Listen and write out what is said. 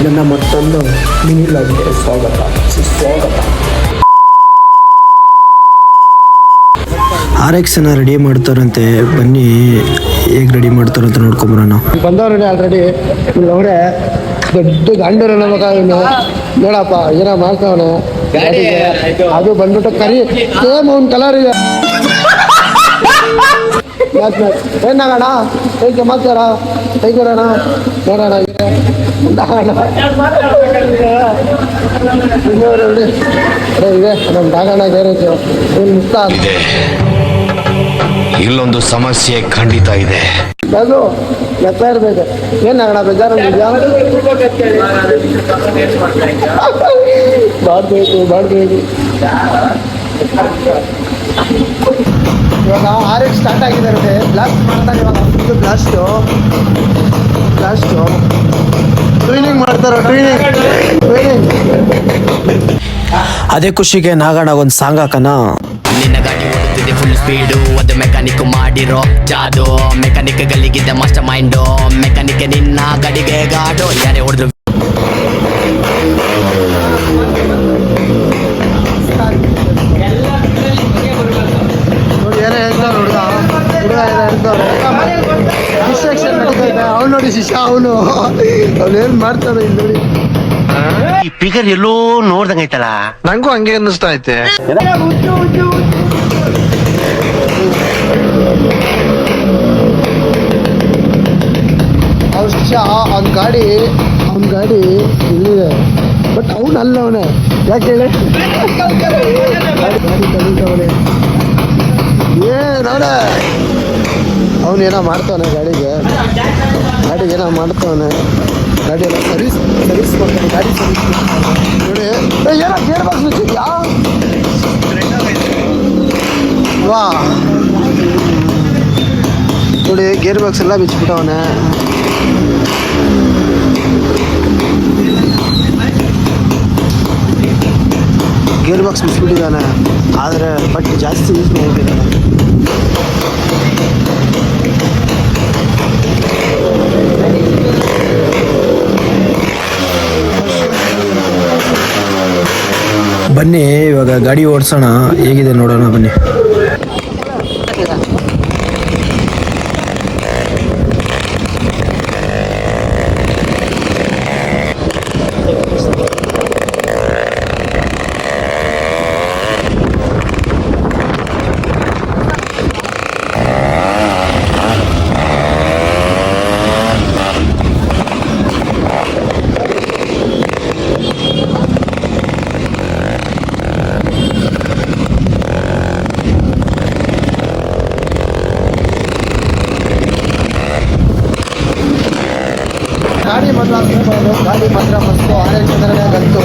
ನನ್ನ ಮತ್ತೊಂದು ಮಿನಿ ಲಾಗ್ಗೆ ಸ್ವಾಗತ. RX-ನ ರೆಡಿ ಮಾಡ್ತಾರಂತೆ, ಬನ್ನಿ ಹೇಗೆ ರೆಡಿ ಮಾಡ್ತಾರಂತ ನೋಡ್ಕೊಂಬರೋಣ. ಬಂದವ್ರೆ ಆಲ್ರೆಡಿ ಅವರೇ ದೊಡ್ಡ ಗಂಡರ ಮಗ ಇವನು ನೋಡಪ್ಪ ಏನೋ ಮಾಡ್ತಾವನೆ. ಅದು ಬಂದ್ಬಿಟ್ಟು ಕರಿ ಸೇಮ್ ಅವ್ನ ಕಲರ್ ಇದೆ. ಏನಾಗಣ ಹೇಗೆ ಮಾಡ್ತಾರ ಹೇಗೋಣ ನೋಡೋಣ ಇದೆ ನಮ್ಮ ದಾಗಣ ಗ್ಯಾರೇಜ್ ಮುಕ್ತ. ಇಲ್ಲೊಂದು ಸಮಸ್ಯೆ ಖಂಡಿತ ಇದೆ. ಅದು ಎತ್ತ ಇರ್ಬೇಕು. ಏನಾಗಣ ಬೇಜಾರು ಮಾಡ್ಬೇಕು. ಇವಾಗ RX ಸ್ಟಾರ್ಟ್ ಆಗಿದ್ದಾರೆ. ಬ್ಲಾಸ್ಟ್ ಮಾಡ್ತಾರೆ ಇವಾಗ. ಇದು ಬ್ಲಾಸ್ಟು ಟ್ರೈನಿಂಗ್ ಮಾಡ್ತಾರೆ. ಟ್ರೈನಿಂಗ್ ಅದೇ ಖುಷಿಗೆ ನಾಗಣ್ಣ ಒಂದು ಸಾಂಗ್ ಹಾಕನ. ನಿನ್ನ ಗಾಡಿ ಓಡುತ್ತಿದೆ ಫುಲ್ ಸ್ಪೀಡು, ಅದು ಮೆಕ್ಯಾನಿಕ್ ಮಾಡಿರೋ ಜಾದು. ಮೆಕ್ಯಾನಿಕ್ ಗಲ್ಲಿಗಿದ್ದ ಮಾಸ್ಟರ್ ಮೈಂಡು, ಮೆಕ್ಯಾನಿಕ್ ನಿನ್ನ ಗಾಡಿಗೆ ಗಾಡು. ಯಾರೇ ಹೊಡೆದ್ರು ಅವ್ನು ನೋಡಿ ಶಿಷ್ಯ ಅವನೇನ್ ಮಾಡ್ತಾನೆ ಇಲ್ಲಿ ನೋಡಿ. ಈ ಫಿಗರ್ ಎಲ್ಲೋ ನೋಡ್ದಂಗೈತಲ್ಲ, ನಂಗೂ ಹಂಗೆ ಅನ್ನಿಸ್ತಾ ಐತೆ. ಅವ್ನ ಶಿಷ್ಯ ಅವ್ನ ಗಾಡಿ ಇಲ್ಲಿದೆ, ಬಟ್ ಅವನಲ್ಲ ಅವನೇ. ಯಾಕೆ ಹೇಳಿ ನೋಡ ಅವನೇನೋ ಮಾಡ್ತಾವನೆ ಗಾಡಿಗೆ ಏನೋ ಮಾಡ್ತಾವನೆ. ಗಾಡಿ ಎಲ್ಲ ಸರ್ವಿಸ್ ಮಾಡ್ತಾನೆ. ಗಾಡಿ ಸರ್ವಿಸ್ ನೋಡಿ. ಏನೋ ಗೇರ್ ಬಾಕ್ಸ್ ಮುಚ್ಚಿದ್ಯಾ? ವಾ ನೋಡಿ, ಗೇರ್ ಬಾಕ್ಸ್ ಎಲ್ಲ ಬಿಚ್ಚಿಬಿಟ್ಟವನೆ. ಗೇರ್ ಬಾಕ್ಸ್ ಬಿಚ್ಚಿಬಿಟ್ಟಿದ್ದಾನೆ, ಆದರೆ ಬಟ್ ಜಾಸ್ತಿ ಯೂಸ್ ಮಾಡಿಬಿಟ್ಟಿದ್ದಾನೆ. ಬನ್ನಿ ಇವಾಗ ಗಾಡಿ ಓಡಿಸೋಣ, ಹೇಗಿದೆ ನೋಡೋಣ ಬನ್ನಿ. ಗಾಡಿ ಮಾತ್ರ ಮಸ್ತು. RX ಗಂತು